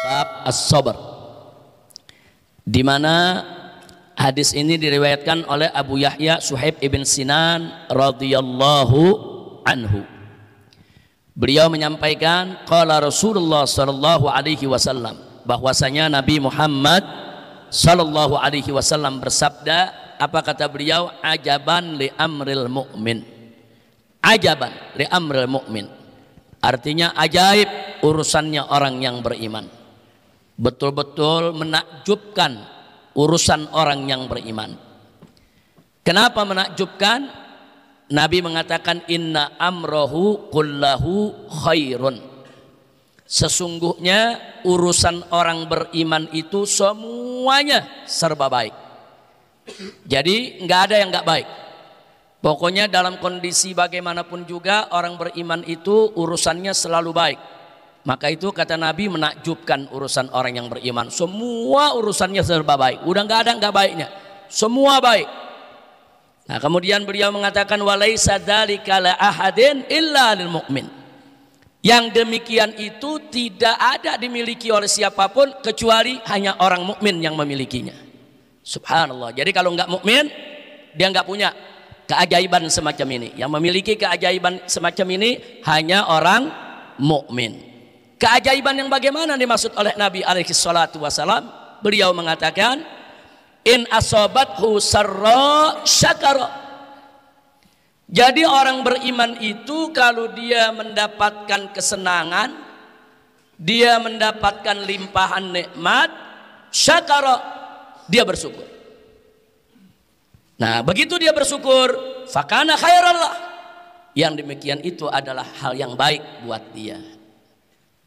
bab as-sabr, di mana hadis ini diriwayatkan oleh Abu Yahya Suhaib ibn Sinan radhiyallahu anhu. Beliau menyampaikan qala Rasulullah sallallahu alaihi wasallam, bahwasanya Nabi Muhammad sallallahu alaihi wasallam bersabda, apa kata beliau? Ajaban li amril mu'min. Ajaban li amril mu'min, artinya ajaib urusannya orang yang beriman. Betul-betul menakjubkan urusan orang yang beriman. Kenapa menakjubkan? Nabi mengatakan inna amrohu kullahu khairun. Sesungguhnya urusan orang beriman itu semuanya serba baik. Jadi nggak ada yang nggak baik. Pokoknya dalam kondisi bagaimanapun juga orang beriman itu urusannya selalu baik. Maka itu kata Nabi menakjubkan urusan orang yang beriman. Semua urusannya serba baik. Udah nggak ada nggak baiknya. Semua baik. Nah kemudian beliau mengatakan walaisa dzalika la ahadin illa lil mu'min. Yang demikian itu tidak ada dimiliki oleh siapapun kecuali hanya orang mukmin yang memilikinya. Subhanallah. Jadi kalau nggak mukmin dia nggak punya keajaiban semacam ini. Yang memiliki keajaiban semacam ini hanya orang mukmin. Keajaiban yang bagaimana dimaksud oleh Nabi alaihi salatu wasalam? Beliau mengatakan in asobathu sarra syakara. Jadi orang beriman itu kalau dia mendapatkan kesenangan, dia mendapatkan limpahan nikmat, syakara, dia bersyukur. Nah begitu dia bersyukur, fakana khairallah, yang demikian itu adalah hal yang baik buat dia.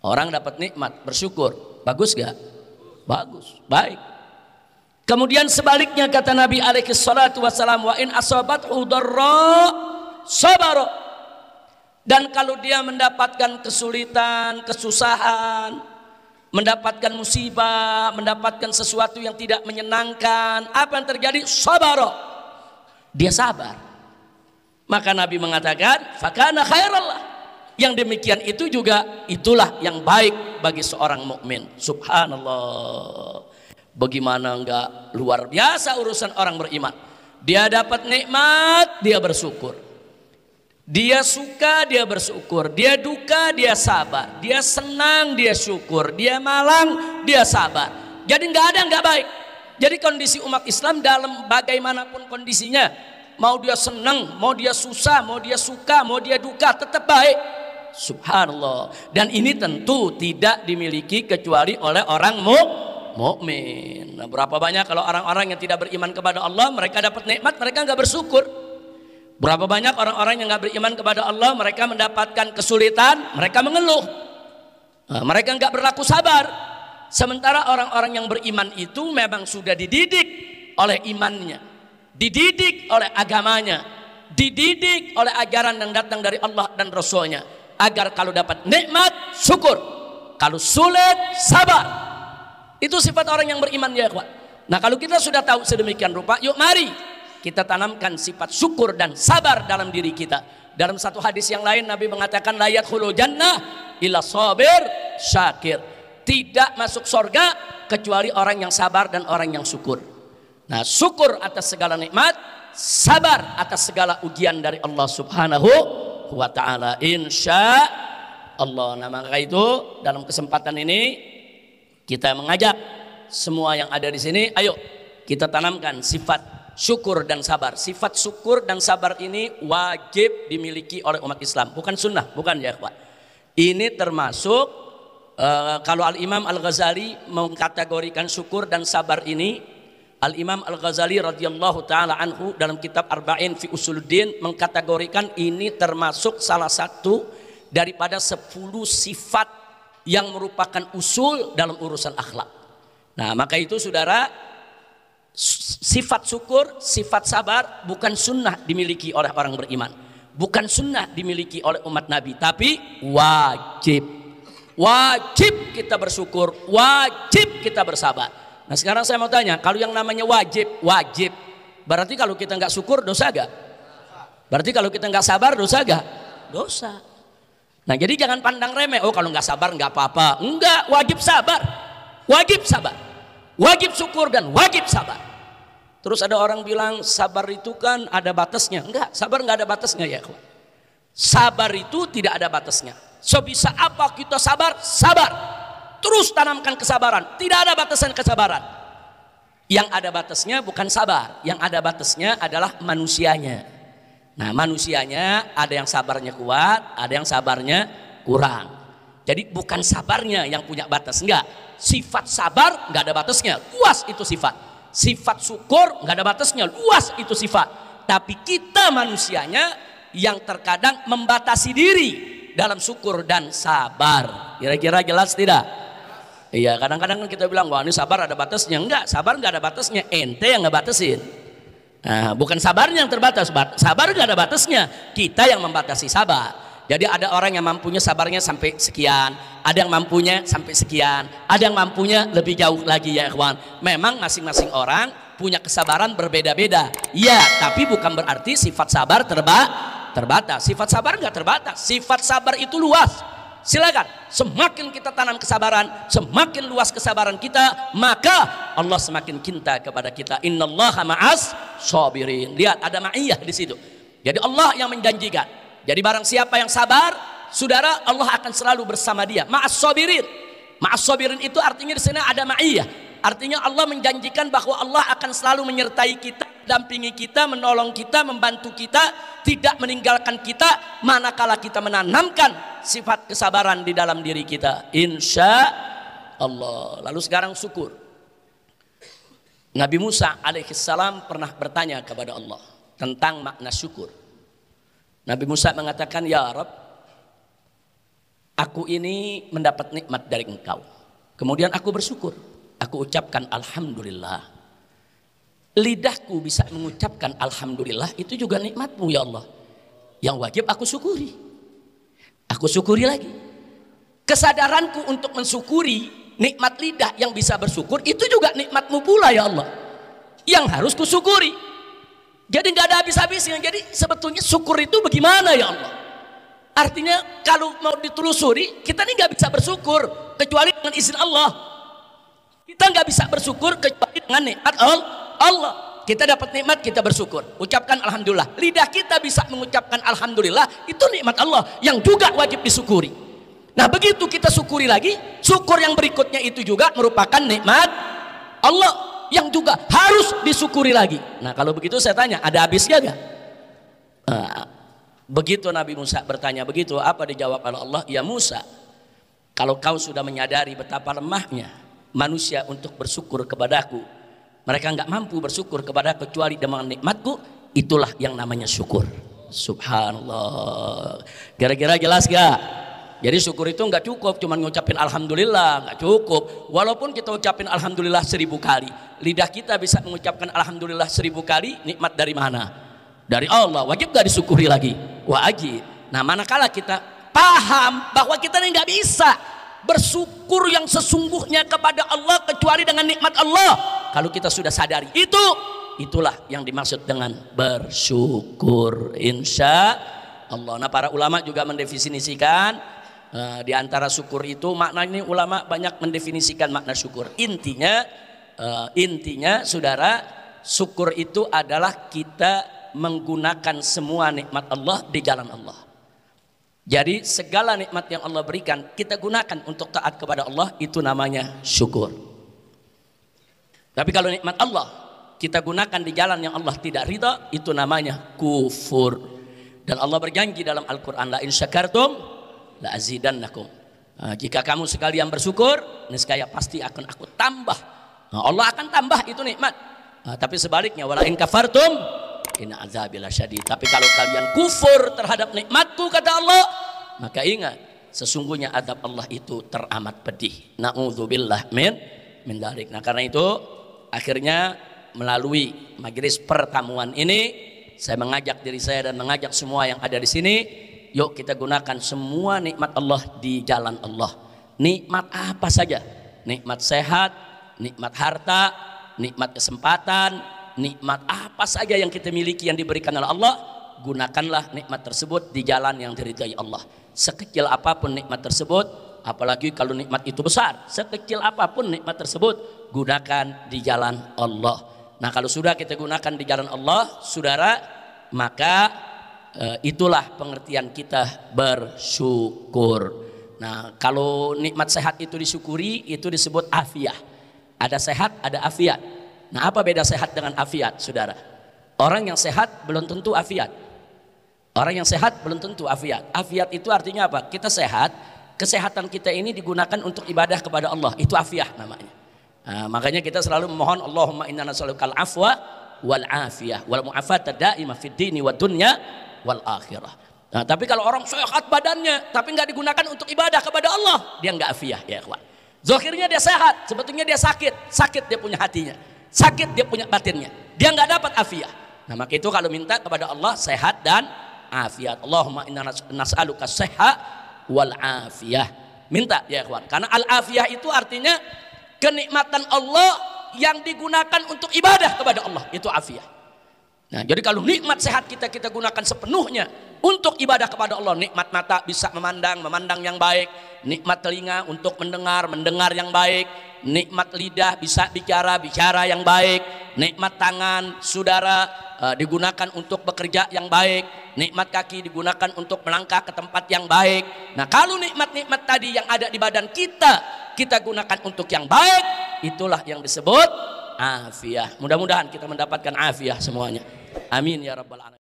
Orang dapat nikmat bersyukur, bagus gak? Bagus, baik. Kemudian sebaliknya kata Nabi alaihi salatu wassalam wa in asabathu darra sabara. Dan kalau dia mendapatkan kesulitan, kesusahan, mendapatkan musibah, mendapatkan sesuatu yang tidak menyenangkan, apa yang terjadi? Sabara. Dia sabar. Maka Nabi mengatakan fakana khairallah. Yang demikian itu juga itulah yang baik bagi seorang mukmin. Subhanallah. Bagaimana enggak luar biasa urusan orang beriman. Dia dapat nikmat, dia bersyukur. Dia suka, dia bersyukur. Dia duka, dia sabar. Dia senang, dia syukur. Dia malang, dia sabar. Jadi enggak ada enggak baik. Jadi kondisi umat Islam dalam bagaimanapun kondisinya, mau dia senang, mau dia susah, mau dia suka, mau dia duka, tetap baik. Subhanallah. Dan ini tentu tidak dimiliki kecuali oleh orang mukmin. Nah, berapa banyak kalau orang-orang yang tidak beriman kepada Allah, mereka dapat nikmat, mereka nggak bersyukur. Berapa banyak orang-orang yang nggak beriman kepada Allah, mereka mendapatkan kesulitan, mereka mengeluh. Nah, mereka nggak berlaku sabar. Sementara orang-orang yang beriman itu memang sudah dididik oleh imannya, dididik oleh agamanya, dididik oleh ajaran yang datang dari Allah dan Rasulnya, agar kalau dapat nikmat syukur, kalau sulit sabar. Itu sifat orang yang beriman ya ikhwan. Nah kalau kita sudah tahu sedemikian rupa, yuk mari kita tanamkan sifat syukur dan sabar dalam diri kita. Dalam satu hadis yang lain Nabi mengatakan la yadkhulul jannah illa sabir syakir. Tidak masuk surga kecuali orang yang sabar dan orang yang syukur. Nah syukur atas segala nikmat, sabar atas segala ujian dari Allah Subhanahu wa ta'ala, insya Allah. Nah maka itu dalam kesempatan ini kita mengajak semua yang ada di sini, ayo kita tanamkan sifat syukur dan sabar. Sifat syukur dan sabar ini wajib dimiliki oleh umat Islam, bukan sunnah, bukan ya Pak. Ini termasuk kalau Al-Imam Al-Ghazali mengkategorikan syukur dan sabar ini, Al-Imam Al-Ghazali radhiyallahu ta'ala anhu dalam kitab Arba'in fi Usuluddin mengkategorikan ini termasuk salah satu daripada 10 sifat yang merupakan usul dalam urusan akhlak. Nah maka itu saudara, sifat syukur, sifat sabar bukan sunnah dimiliki oleh orang beriman, bukan sunnah dimiliki oleh umat Nabi, tapi wajib. Wajib kita bersyukur, wajib kita bersabar. Nah sekarang saya mau tanya, kalau yang namanya wajib, berarti kalau kita nggak syukur dosa gak? Berarti kalau kita nggak sabar dosa gak? Dosa. Nah jadi jangan pandang remeh, oh kalau nggak sabar nggak apa-apa. Enggak, wajib sabar. wajib sabar, wajib syukur dan wajib sabar. Terus ada orang bilang sabar itu kan ada batasnya. Enggak, sabar enggak ada batasnya ya kawan. Sabar itu tidak ada batasnya. Sebisa apa kita sabar, sabar. Terus tanamkan kesabaran. Tidak ada batasan kesabaran. Yang ada batasnya bukan sabar, yang ada batasnya adalah manusianya. Nah, manusianya ada yang sabarnya kuat, ada yang sabarnya kurang. Jadi bukan sabarnya yang punya batas, enggak. Sifat sabar enggak ada batasnya, luas itu sifat. Sifat syukur enggak ada batasnya, luas itu sifat. Tapi kita manusianya yang terkadang membatasi diri dalam syukur dan sabar. Kira-kira jelas tidak? Iya, kadang-kadang kita bilang, wah ini sabar ada batasnya. Enggak, sabar enggak ada batasnya, ente yang ngebatasin. Nah, bukan sabarnya yang terbatas, sabar enggak ada batasnya, kita yang membatasi sabar. Jadi ada orang yang mampunya sabarnya sampai sekian, ada yang mampunya sampai sekian, ada yang mampunya lebih jauh lagi ya ikhwan. Memang masing-masing orang punya kesabaran berbeda-beda. Ya, tapi bukan berarti sifat sabar terbatas. Sifat sabar enggak terbatas. Sifat sabar itu luas. Silakan, semakin kita tanam kesabaran, semakin luas kesabaran kita, maka Allah semakin cinta kepada kita. Innallaha ma'as sabirin. Lihat ada ma'iyah di situ. Jadi Allah yang menjanjikan. Jadi barang siapa yang sabar, saudara, Allah akan selalu bersama dia. Ma'as sabirin. Ma'as sabirin itu artinya di sini ada ma'iyah. Artinya Allah menjanjikan bahwa Allah akan selalu menyertai kita, dampingi kita, menolong kita, membantu kita, tidak meninggalkan kita manakala kita menanamkan sifat kesabaran di dalam diri kita. Insya Allah. Lalu sekarang syukur. Nabi Musa alaihissalam pernah bertanya kepada Allah tentang makna syukur. Nabi Musa mengatakan, ya Rabb, aku ini mendapat nikmat dari engkau. Kemudian aku bersyukur. Aku ucapkan alhamdulillah. Lidahku bisa mengucapkan alhamdulillah, itu juga nikmatmu ya Allah. Yang wajib aku syukuri. Aku syukuri lagi. Kesadaranku untuk mensyukuri nikmat lidah yang bisa bersyukur, itu juga nikmatmu pula ya Allah, yang harus kusyukuri. Jadi nggak ada habis-habisnya. Jadi sebetulnya syukur itu bagaimana ya Allah? Artinya kalau mau ditelusuri, kita ini nggak bisa bersyukur kecuali dengan izin Allah. Kita nggak bisa bersyukur kecuali dengan nikmat Allah. Kita dapat nikmat, kita bersyukur, ucapkan alhamdulillah. Lidah kita bisa mengucapkan alhamdulillah, itu nikmat Allah yang juga wajib disyukuri. Nah begitu kita syukuri lagi, syukur yang berikutnya itu juga merupakan nikmat Allah yang juga harus disyukuri lagi. Nah kalau begitu saya tanya, ada habisnya gak? Begitu Nabi Musa bertanya begitu, apa dijawab oleh Allah? Ya Musa, kalau kau sudah menyadari betapa lemahnya manusia untuk bersyukur kepadaku, mereka nggak mampu bersyukur kepada kecuali dengan nikmatku, itulah yang namanya syukur. Subhanallah. Kira-kira jelas gak? Jadi syukur itu nggak cukup cuma ngucapin alhamdulillah, nggak cukup. Walaupun kita ucapin alhamdulillah 1000 kali, lidah kita bisa mengucapkan alhamdulillah 1000 kali, nikmat dari mana? Dari Allah. Wajib gak disyukuri lagi? Wajib. Nah manakala kita paham bahwa kita ini nggak bisa bersyukur yang sesungguhnya kepada Allah kecuali dengan nikmat Allah, kalau kita sudah sadari itulah yang dimaksud dengan bersyukur, insya Allah. Nah para ulama juga mendefinisikan di antara syukur itu makna ini, ulama banyak mendefinisikan makna syukur. Intinya saudara, syukur itu adalah kita menggunakan semua nikmat Allah di jalan Allah. Jadi segala nikmat yang Allah berikan kita gunakan untuk taat kepada Allah, itu namanya syukur. Tapi kalau nikmat Allah kita gunakan di jalan yang Allah tidak ridha, itu namanya kufur. Dan Allah berjanji dalam Al-Quran, la in syakartum la azidannakum. Jika kamu sekalian bersyukur, niscaya pasti akan aku tambah. Allah akan tambah itu nikmat. Tapi sebaliknya, wala in kafartum inna azabi lasyadid. Tapi kalau kalian kufur terhadap nikmatku, kata Allah, maka ingat sesungguhnya azab Allah itu teramat pedih. Na'udzubillah min dzalik. Nah karena itu akhirnya melalui majelis pertemuan ini, saya mengajak diri saya dan mengajak semua yang ada di sini, yuk kita gunakan semua nikmat Allah di jalan Allah. Nikmat apa saja? Nikmat sehat, nikmat harta, nikmat kesempatan, nikmat apa saja yang kita miliki yang diberikan oleh Allah, gunakanlah nikmat tersebut di jalan yang diridhai Allah. Sekecil apapun nikmat tersebut, apalagi kalau nikmat itu besar. Sekecil apapun nikmat tersebut, gunakan di jalan Allah. Nah, kalau sudah kita gunakan di jalan Allah, saudara, maka itulah pengertian kita bersyukur. Nah, kalau nikmat sehat itu disyukuri, itu disebut afiah. Ada sehat, ada afiat. Nah, apa beda sehat dengan afiat, saudara? Orang yang sehat belum tentu afiat. Orang yang sehat belum tentu afiat. Afiat itu artinya apa? Kita sehat, kesehatan kita ini digunakan untuk ibadah kepada Allah. Itu afiah namanya. Nah, makanya kita selalu memohon, Allahumma inna nas'alukal afwa wal afiyah wal mu'afata daimah fid dini wad dunya wal akhirah. Nah, tapi kalau orang sehat badannya tapi nggak digunakan untuk ibadah kepada Allah, dia nggak afiah, ya ikhwan. Zahirnya dia sehat, sebetulnya dia sakit dia punya hatinya, sakit dia punya batinnya, dia nggak dapat afiah. Nah, maka itu kalau minta kepada Allah sehat dan afiat. Allahumma inna nas'aluka sehat wal afiyah. Minta, ya ikhwan, karena al afiyah itu artinya kenikmatan Allah yang digunakan untuk ibadah kepada Allah, itu afiah. Nah, jadi kalau nikmat sehat kita gunakan sepenuhnya untuk ibadah kepada Allah. Nikmat mata bisa memandang yang baik, nikmat telinga untuk mendengar yang baik, nikmat lidah bisa bicara yang baik, nikmat tangan saudara digunakan untuk bekerja yang baik, nikmat kaki digunakan untuk melangkah ke tempat yang baik. Nah, kalau nikmat-nikmat tadi yang ada di badan kita gunakan untuk yang baik, itulah yang disebut afiah. Mudah-mudahan kita mendapatkan afiah semuanya. Amin ya rabbal alamin.